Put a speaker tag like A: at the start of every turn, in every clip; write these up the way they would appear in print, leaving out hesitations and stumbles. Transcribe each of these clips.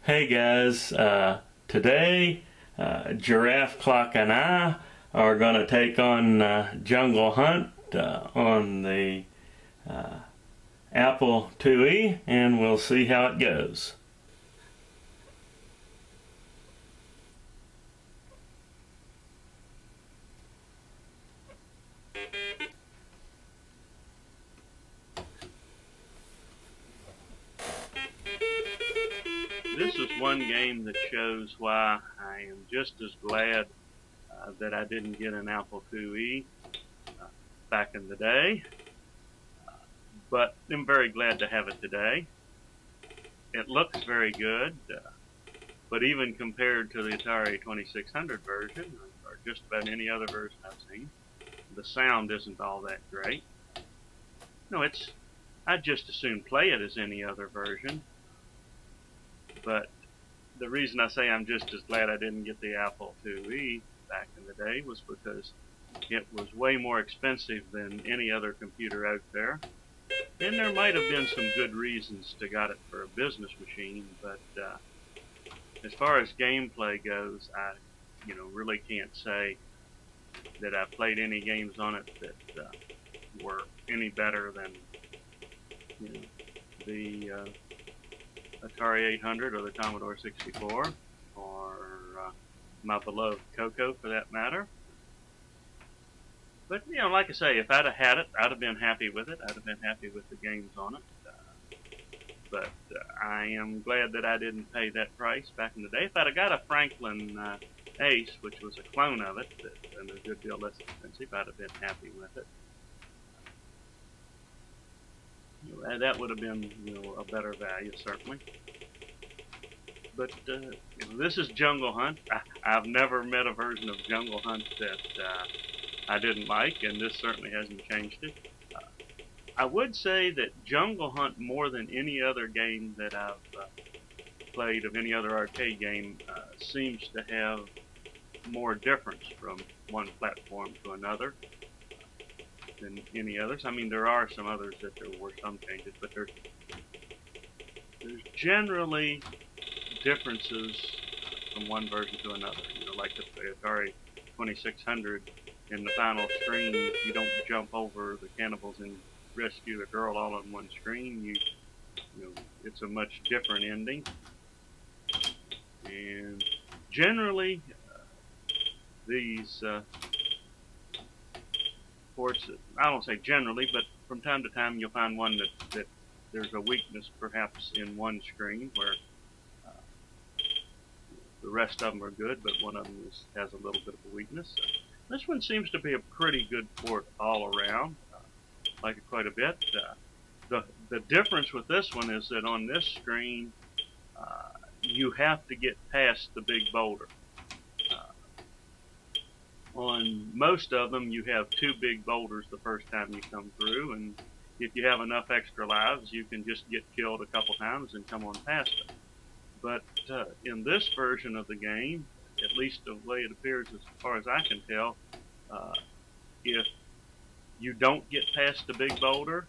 A: Hey guys, today Giraffe Clock and I are going to take on Jungle Hunt on the Apple IIe, and we'll see how it goes. This is one game that shows why I am just as glad that I didn't get an Apple IIe back in the day, but I'm very glad to have it today. It looks very good, but even compared to the Atari 2600 version, or just about any other version I've seen, the sound isn't all that great. No, I'd just as soon play it as any other version. But the reason I say I'm just as glad I didn't get the Apple IIe back in the day was because it was way more expensive than any other computer out there. And there might have been some good reasons to got it for a business machine, but as far as gameplay goes, I really can't say that I played any games on it that were any better than the Atari 800 or the Commodore 64 or my beloved Coco for that matter. But like I say, if I'd have had it, I'd have been happy with it. I'd have been happy with the games on it. But I am glad that I didn't pay that price back in the day. If I'd have got a Franklin Ace, which was a clone of it, and a good deal less expensive, I'd have been happy with it. That would have been a better value, certainly. But this is Jungle Hunt. I've never met a version of Jungle Hunt that I didn't like, and this certainly hasn't changed it. I would say that Jungle Hunt, more than any other game that I've played of any other arcade game, seems to have more difference from one platform to another than any others. I mean, there are some others that there were some changes, but there's generally differences from one version to another. Like the Atari 2600, in the final screen, you don't jump over the cannibals and rescue the girl all on one screen. It's a much different ending. And generally, these ports, I don't say generally, but from time to time you'll find one that there's a weakness perhaps in one screen where the rest of them are good, but one of them has a little bit of a weakness. This one seems to be a pretty good port all around. Like it quite a bit. The difference with this one is that on this screen, you have to get past the big boulder. On most of them, you have two big boulders the first time you come through, and if you have enough extra lives, you can just get killed a couple times and come on past them. But in this version of the game, at least the way it appears as far as I can tell, if you don't get past the big boulder,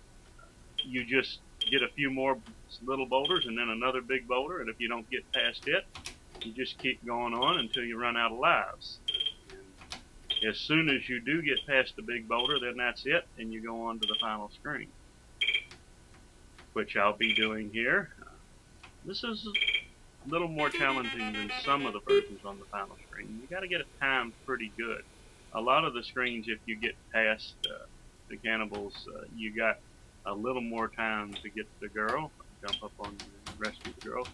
A: you just get a few more little boulders and then another big boulder, and if you don't get past it, you just keep going on until you run out of lives. And as soon as you do get past the big boulder, then that's it, and you go on to the final screen, which I'll be doing here. This is a little more challenging than some of the versions on the final screen. You got to get it timed pretty good. A lot of the screens, if you get past the cannibals, you got a little more time to get the girl, jump up on and rescue the girl.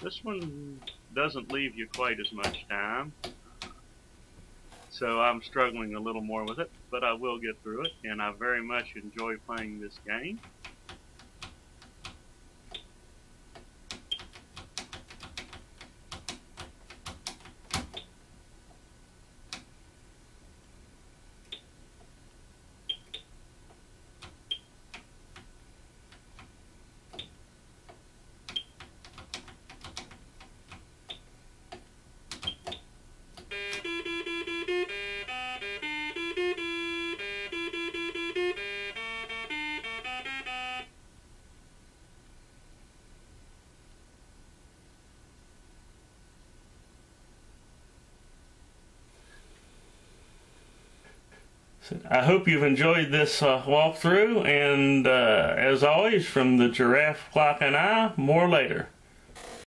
A: This one doesn't leave you quite as much time, so I'm struggling a little more with it, but I will get through it, and I very much enjoy playing this game.
B: I hope you've enjoyed this walkthrough, and as always, from the Giraffe Clock and I, more later.